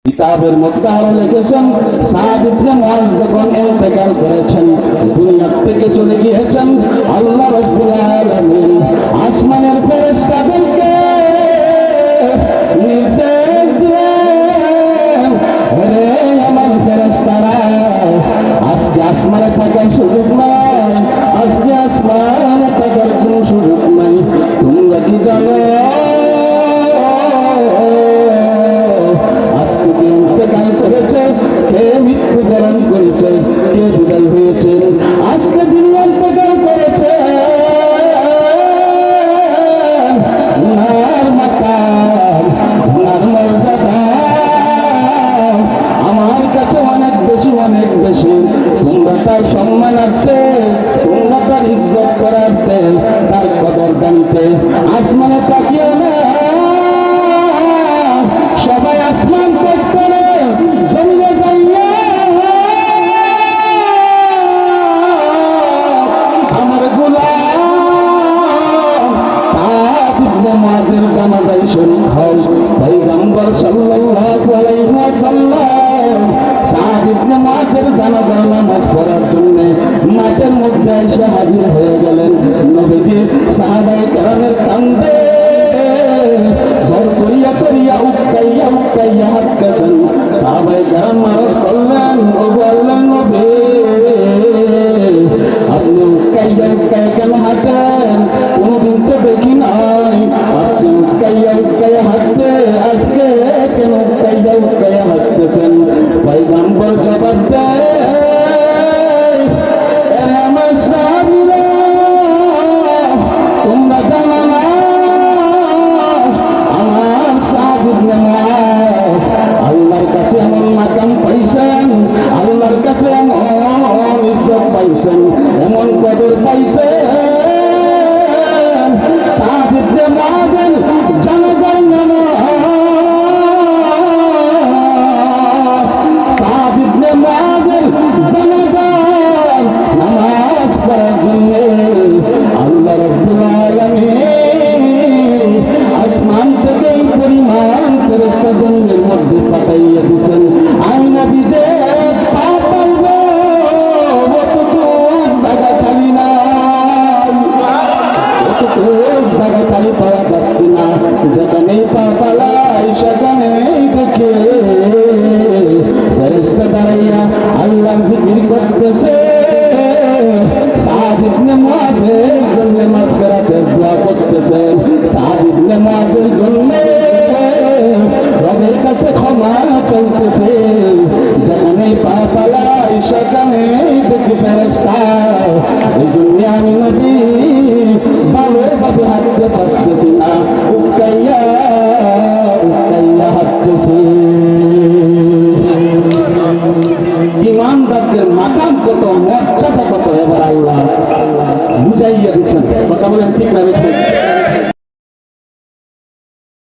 কিতাবের মধ্যে আরো লিখেছেন সাদ ইবনে মুআয যখন ইন্তেকাল করেছেন, দুনিয়া থেকে চলে গিয়েছেন, আল্লাহ রাব্বুল আলামিন আসমানের ফেরেশতাদেরকে নির্দেশ দিলেন, হে আমার ফেরেশতারা, আজকে আসমানে থাকার সুযোগ নাই, আজকে আসমানে থাকার কোনো সুযোগ নাই। তোমরা কি জানো ইন্তেকাল করেছে, কে মৃত্যুবরণ করেছে, কে বিদায় হয়েছে? আজকে যিনি ইন্তেকাল করেছে উনার মাকাম, উনার মর্যাদা আমার কাছে অনেক বেশি, অনেক বেশি। তোমরা তার সম্মানার্থে, তোমরা তার ইজ্জত করার্থে, তার কদর জানতে আসমানে তাকিয়ে না। সবাই আসমান দেখছে না, জমিনে যাইয়া আমার গোলাম সাদ ইবনে মুআযের জানাজায় শরীক হয়। পয়গম্বর সাল্লাল্লাহু আলাইহি ওয়াসাল্লাম সাদ ইবনে মুআযের জানাজায় নামাজ পড়ার জন্য মাঠের মধ্যে এসে হাজির হয়ে গেলেন। নবীজি সাহাবায়ে কেরামের কান্দে ভর করিয়া করিয়া উৎকাইয়া উৎকাইয়া হাঁটতেছেন। সাহাবায়ে কেরাম আরজ করলেন, ও বললেন নবী, আপনি উৎকাইয়া উৎকাইয়া কেন হাঁটেন? কোনদিন তো দেখি নাই আপনি উৎকাইয়া উৎকাইয়া হাঁটতে, আজকে কেন উৎকাইয়া উৎকাইয়া হাঁটতেছেন? পয়গম্বর জবাব দেয়, আমার সাহাবীরা, তোমরা জানো না আমার সাদ ইবনে মুআয আল্লাহর কাছে এমন মাকাম পাইছেন, আল্লাহর কাছে এমন ইজ্জত পাইছেন, এমন কদর পাইছেন। সাদ ইবনে মুআযের জানাজায় নামাজ, সাদ ইবনে মুআযের জানাজায় নামাজ পড়ার জন্য আল্লাহ রাব্বুল আলামিন আসমান থেকে এই পরিমাণ ফেরেশতা জমিনের মধ্যে পাঠাইয়া দিয়েছেন। আই নবী যে পা পাইব অতটুকু জায়গা খালি নাই, অতটুকু জায়গা খালি পাওয়া যাচ্ছে না। যেখানেই পা পালাই সেখানেই দেখে ফেরেশতা দাঁড়াইয়া আল্লাহ জিকির করতেছে। সাদ ইবনে মুআযের জন্য মাগফিরাতের দোয়া করতেছে, সাদ ইবনে মুআযের জন্য রবের কাছে ক্ষমা চাইতেছে। যেখানেই পা পালাই সেখানেই দেখি ফেরেশতা। এই জন্য আমি নবী ভালোভাবে হাঁটতে পারতেছি না, উৎকাইয়া উৎকাইয়া হাঁটতেছি। ইমানদারদের মাকাম কত, মর্যাদা কত, এবার আল্লাহ বুঝাইয়া দিচ্ছেন। কথা বলেন ঠিক না?